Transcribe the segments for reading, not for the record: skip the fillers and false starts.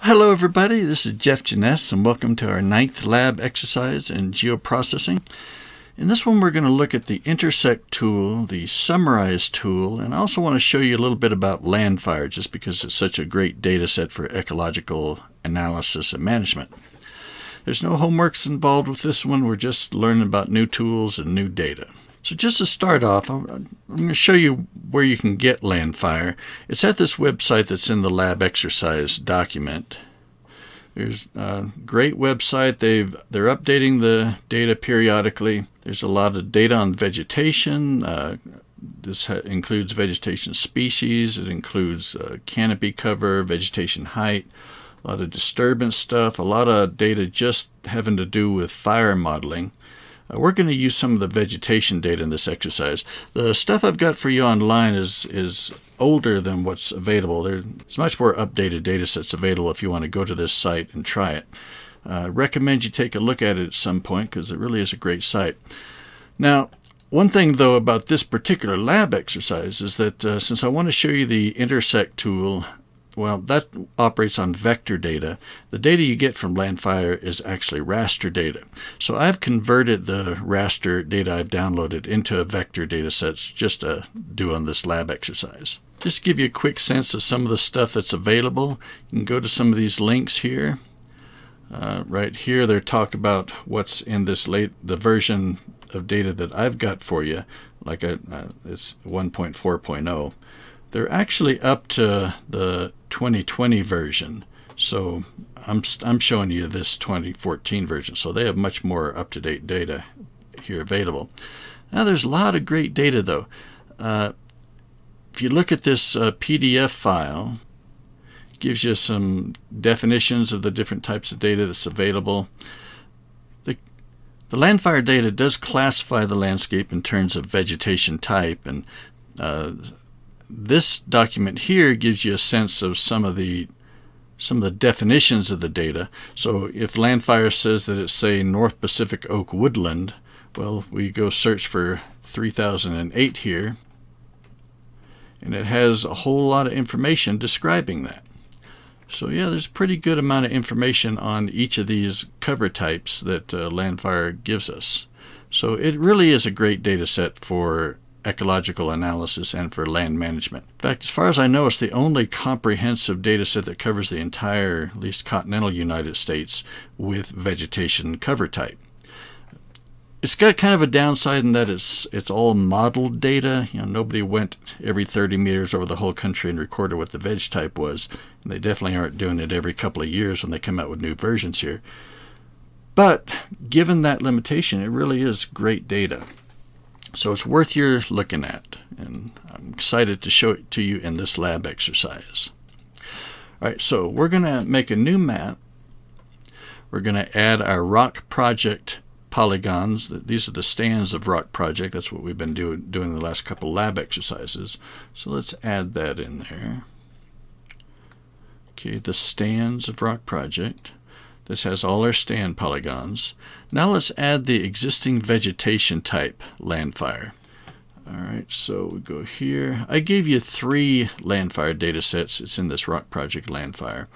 Hello everybody, this is Jeff Janess and welcome to our 9th lab exercise in geoprocessing. In this one we're going to look at the Intersect tool, the Summarize tool, and I also want to show you a little bit about Landfire just because it's such a great data set for ecological analysis and management. There's no homeworks involved with this one, we're just learning about new tools and new data. So just to start off, I'm going to show you where you can get Landfire. It's at this website that's in the lab exercise document. There's a great website. They're updating the data periodically. There's a lot of data on vegetation. This includes vegetation species. It includes canopy cover, vegetation height, a lot of disturbance stuff, a lot of data just having to do with fire modeling. We're going to use some of the vegetation data in this exercise. The stuff I've got for you online is older than what's available. There's much more updated data sets available if you want to go to this site and try it. I recommend you take a look at it at some point because it really is a great site. Now, one thing though about this particular lab exercise is that since I want to show you the Intersect tool, well, that operates on vector data. The data you get from Landfire is actually raster data. So I've converted the raster data I've downloaded into a vector data sets just to do on this lab exercise. Just to give you a quick sense of some of the stuff that's available, you can go to some of these links here. Right here, they talk about what's in this the version of data that I've got for you, like it's 1.4.0. They're actually up to the 2020 version, so I'm showing you this 2014 version, so they have much more up-to-date data here available. Now there's a lot of great data though. If you look at this PDF file, it gives you some definitions of the different types of data that's available. The Landfire data does classify the landscape in terms of vegetation type, and this document here gives you a sense of some of the definitions of the data. So if Landfire says that it's, say, North Pacific oak woodland, well, we go search for 3008 here, and it has a whole lot of information describing that. So yeah, there's a pretty good amount of information on each of these cover types that Landfire gives us. So it really is a great data set for ecological analysis and for land management. In fact, as far as I know, it's the only comprehensive data set that covers the entire, at least continental United States with vegetation cover type. It's got kind of a downside in that it's all modeled data. You know, nobody went every 30 meters over the whole country and recorded what the veg type was. And they definitely aren't doing it every couple of years when they come out with new versions here. But given that limitation, it really is great data. So it's worth your looking at, and I'm excited to show it to you in this lab exercise. All right, so we're going to make a new map. We're going to add our rock project polygons. These are the stands of rock project. That's what we've been doing the last couple lab exercises. So let's add that in there. Okay, the stands of rock project. This has all our stand polygons. Now let's add the existing vegetation type Landfire. All right, so we go here. I gave you 3 Landfire data sets. It's in this rock project Landfire.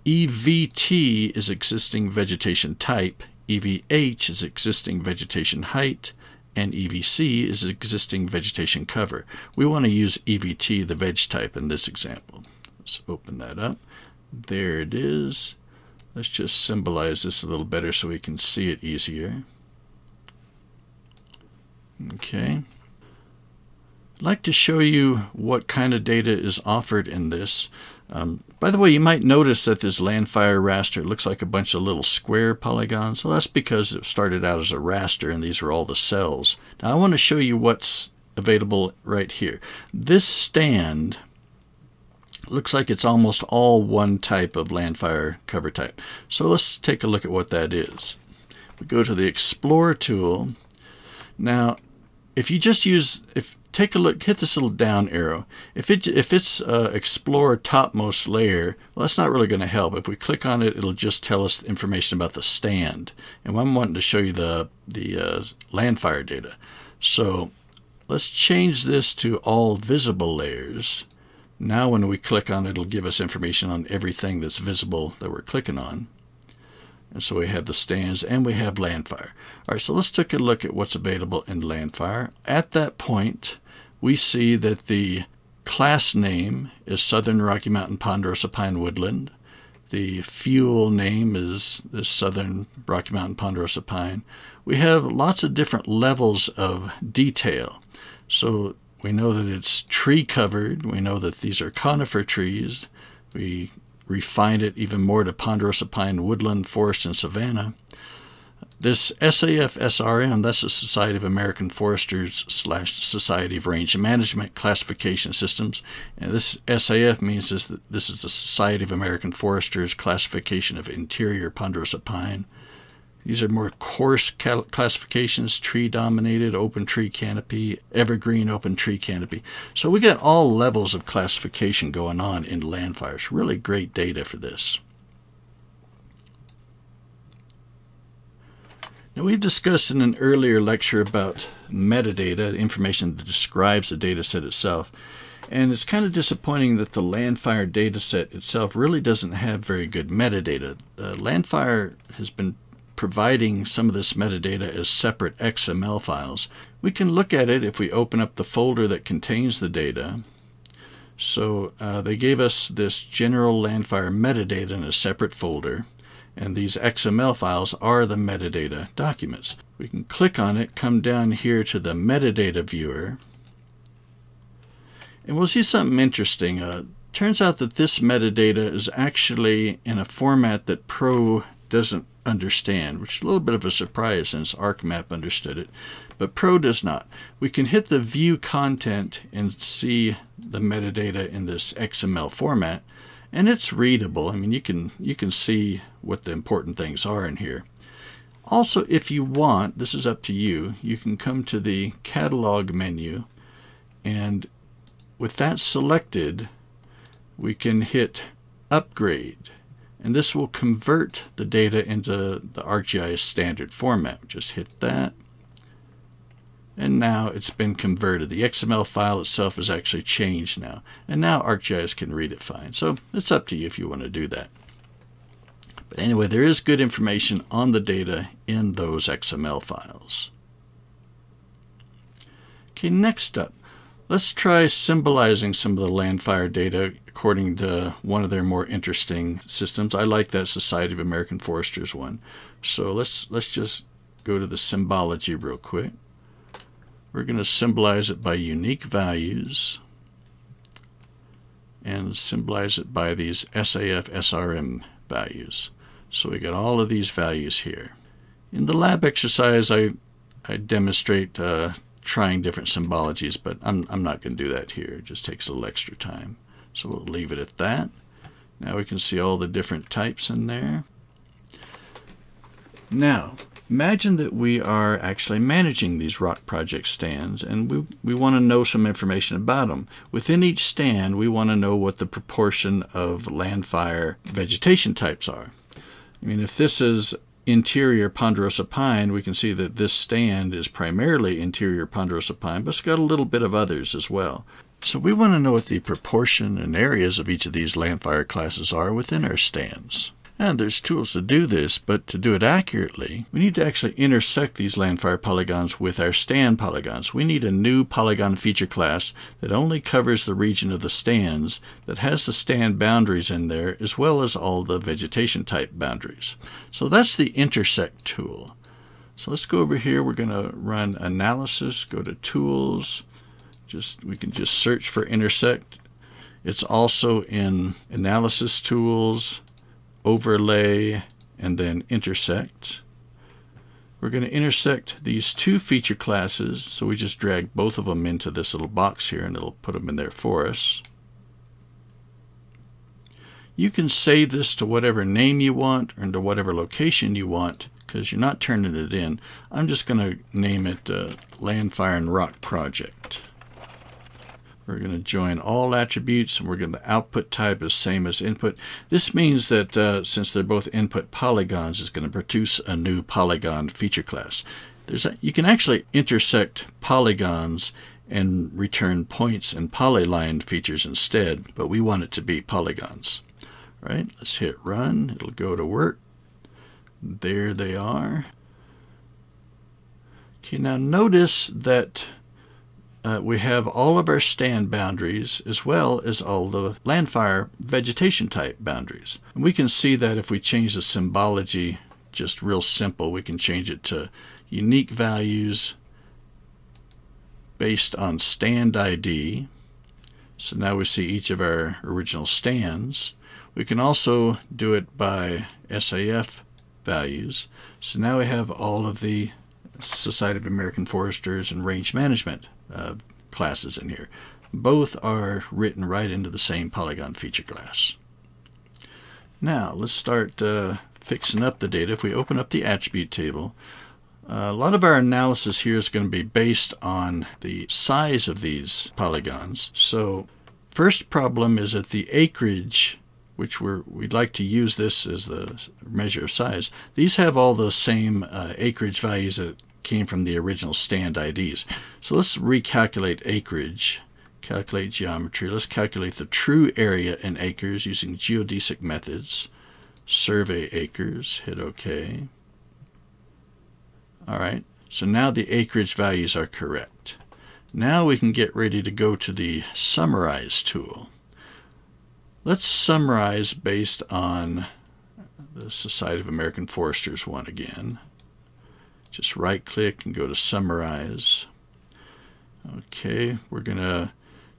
EVT is existing vegetation type. EVH is existing vegetation height. And EVC is existing vegetation cover. We want to use EVT, the veg type, in this example. Let's open that up. There it is. Let's just symbolize this a little better so we can see it easier. Okay. I'd like to show you what kind of data is offered in this. By the way, you might notice that this Landfire raster looks like a bunch of little square polygons. Well, that's because it started out as a raster and these are all the cells. Now I want to show you what's available right here. This stand looks like it's almost all one type of Landfire cover type. So let's take a look at what that is. We go to the Explore tool. Now, if you just take a look, hit this little down arrow. If it's Explore topmost layer, well, that's not really going to help. If we click on it, it'll just tell us information about the stand. And I'm wanting to show you the Landfire data. So let's change this to all visible layers. Now when we click on it, it'll give us information on everything that's visible that we're clicking on. And so we have the stands and we have Landfire. All right, so let's take a look at what's available in Landfire. At that point, we see that the class name is Southern Rocky Mountain Ponderosa Pine Woodland. The fuel name is the Southern Rocky Mountain Ponderosa Pine. We have lots of different levels of detail. So we know that it's tree covered. We know that these are conifer trees. We refined it even more to Ponderosa Pine Woodland, Forest, and Savanna. This SAF SRM, that's the Society of American Foresters / Society of Range Management Classification Systems. And this SAF means that this is the Society of American Foresters Classification of Interior Ponderosa Pine. These are more coarse classifications: tree-dominated, open tree canopy, evergreen open tree canopy. So we got all levels of classification going on in Landfire. It's really great data for this. Now, we've discussed in an earlier lecture about metadata, information that describes the data set itself. And it's kind of disappointing that the Landfire data set itself really doesn't have very good metadata. Landfire has been providing some of this metadata as separate XML files. We can look at it if we open up the folder that contains the data. So they gave us this general Landfire metadata in a separate folder, and these XML files are the metadata documents. We can click on it, come down here to the metadata viewer, and we'll see something interesting. Turns out that this metadata is actually in a format that Pro doesn't understand, which is a little bit of a surprise since ArcMap understood it, but Pro does not. We can hit the view content and see the metadata in this XML format, and it's readable. I mean, you can see what the important things are in here. Also, if you want, this is up to you, you can come to the catalog menu, and with that selected, we can hit upgrade. And this will convert the data into the ArcGIS standard format. Just hit that. And now it's been converted. The XML file itself is actually changed now. And now ArcGIS can read it fine. So it's up to you if you want to do that. But anyway, there is good information on the data in those XML files. Okay, next up, let's try symbolizing some of the Landfire data according to one of their more interesting systems. I like that Society of American Foresters one. So let's just go to the symbology real quick. We're going to symbolize it by unique values and symbolize it by these SAF SRM values. So we got all of these values here. In the lab exercise, I demonstrate trying different symbologies, but I'm not going to do that here. It just takes a little extra time. So we'll leave it at that. Now we can see all the different types in there. Now, imagine that we are actually managing these rock project stands, and we want to know some information about them. Within each stand, we want to know what the proportion of Landfire vegetation types are. I mean, if this is interior ponderosa pine, we can see that this stand is primarily interior ponderosa pine, but it's got a little bit of others as well. So we want to know what the proportion and areas of each of these Landfire classes are within our stands. And there's tools to do this, but to do it accurately, we need to actually intersect these Landfire polygons with our stand polygons. We need a new polygon feature class that only covers the region of the stands, that has the stand boundaries in there, as well as all the vegetation type boundaries. So that's the Intersect tool. So let's go over here. We're going to run Analysis, go to Tools. We can just search for Intersect. It's also in Analysis Tools, Overlay, and then Intersect. We're going to intersect these two feature classes, so we just drag both of them into this little box here, and it'll put them in there for us. You can save this to whatever name you want or to whatever location you want, because you're not turning it in. I'm just going to name it Landfire and Rock Project. We're going to join all attributes, and we're going to output type is same as input. This means that since they're both input polygons, it's going to produce a new polygon feature class. You can actually intersect polygons and return points and polylined features instead, but we want it to be polygons. All right, let's hit run. It'll go to work. There they are. Okay, now notice that we have all of our stand boundaries as well as all the Landfire vegetation type boundaries. And we can see that if we change the symbology, just real simple, we can change it to unique values based on stand ID. So now we see each of our original stands. We can also do it by SAF values. So now we have all of the Society of American Foresters and Range Management classes in here. Both are written right into the same polygon feature class. Now let's start fixing up the data. If we open up the attribute table, a lot of our analysis here is going to be based on the size of these polygons. So first problem is that the acreage, which we'd like to use this as the measure of size, these have all those same acreage values that came from the original stand IDs. So let's recalculate acreage, calculate geometry. Let's calculate the true area in acres using geodesic methods. Survey acres, hit OK. All right, so now the acreage values are correct. Now we can get ready to go to the Summarize tool. Let's summarize based on the Society of American Foresters one again. Just right-click and go to Summarize. Okay, we're going to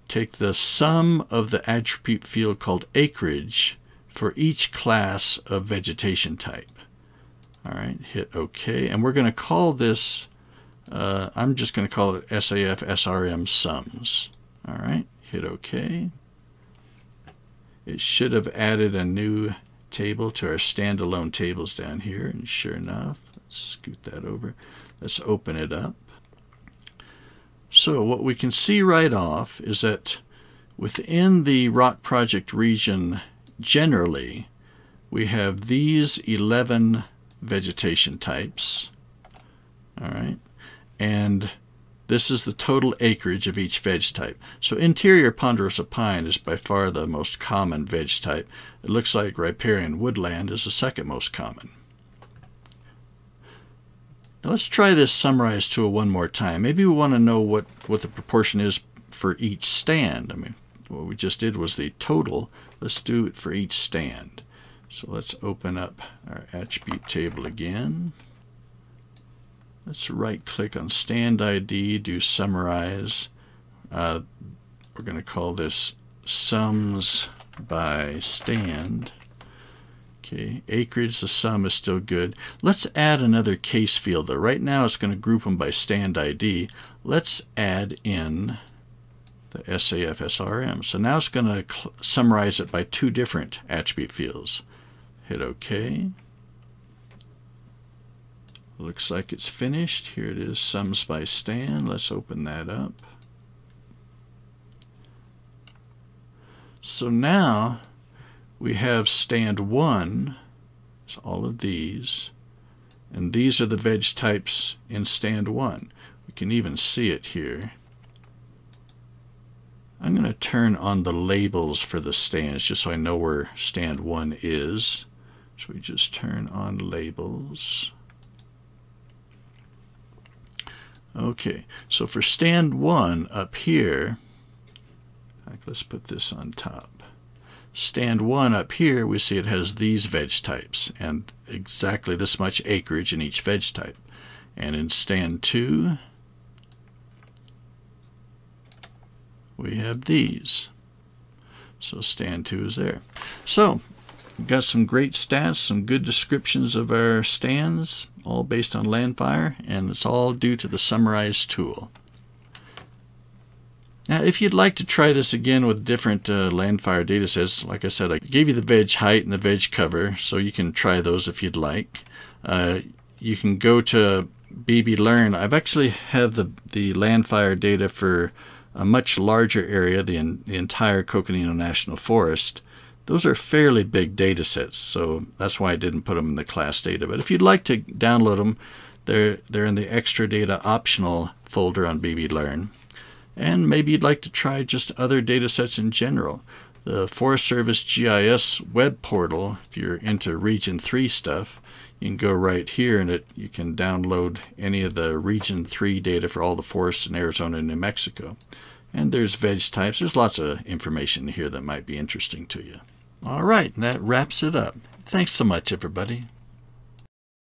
take the sum of the attribute field called acreage for each class of vegetation type. All right, hit OK, and we're going to call this, I'm just going to call it SAF SRM sums. All right, hit OK. It should have added a new table to our standalone tables down here, and sure enough, let's scoot that over. Let's open it up. So what we can see right off is that within the rock project region generally, we have these 11 vegetation types. All right, and this is the total acreage of each veg type. So interior ponderosa pine is by far the most common veg type. It looks like riparian woodland is the second most common. Now let's try this Summarize tool one more time. Maybe we want to know what the proportion is for each stand. I mean, what we just did was the total. Let's do it for each stand. So let's open up our attribute table again. Let's right-click on Stand ID, do Summarize. We're going to call this Sums by Stand. Okay, acreage, the sum is still good. Let's add another case field, though. Right now it's going to group them by Stand ID. Let's add in the SAF SRM. So now it's going to summarize it by two different attribute fields. Hit OK. Looks like it's finished. Here it is, sums by stand. Let's open that up. So now we have stand 1, it's all of these, and these are the veg types in stand 1. We can even see it here. I'm going to turn on the labels for the stands just so I know where stand 1 is. So we just turn on labels. Okay, so for stand 1 up here, let's put this on top. Stand 1 up here, we see it has these veg types and exactly this much acreage in each veg type. And in stand 2, we have these. So stand 2 is there. So we've got some great stats, some good descriptions of our stands, all based on Landfire, and it's all due to the Summarize tool. Now, if you'd like to try this again with different Landfire datasets, like I said, I gave you the veg height and the veg cover, so you can try those if you'd like. You can go to BB Learn. I've actually have the Landfire data for a much larger area, the entire Coconino National Forest. Those are fairly big data sets, so that's why I didn't put them in the class data. But if you'd like to download them, they're in the extra data optional folder on BB Learn. And maybe you'd like to try just other data sets in general. The Forest Service GIS web portal, if you're into Region 3 stuff, you can go right here and you can download any of the Region 3 data for all the forests in Arizona and New Mexico. And there's veg types. There's lots of information here that might be interesting to you. All right, that wraps it up. Thanks so much, everybody.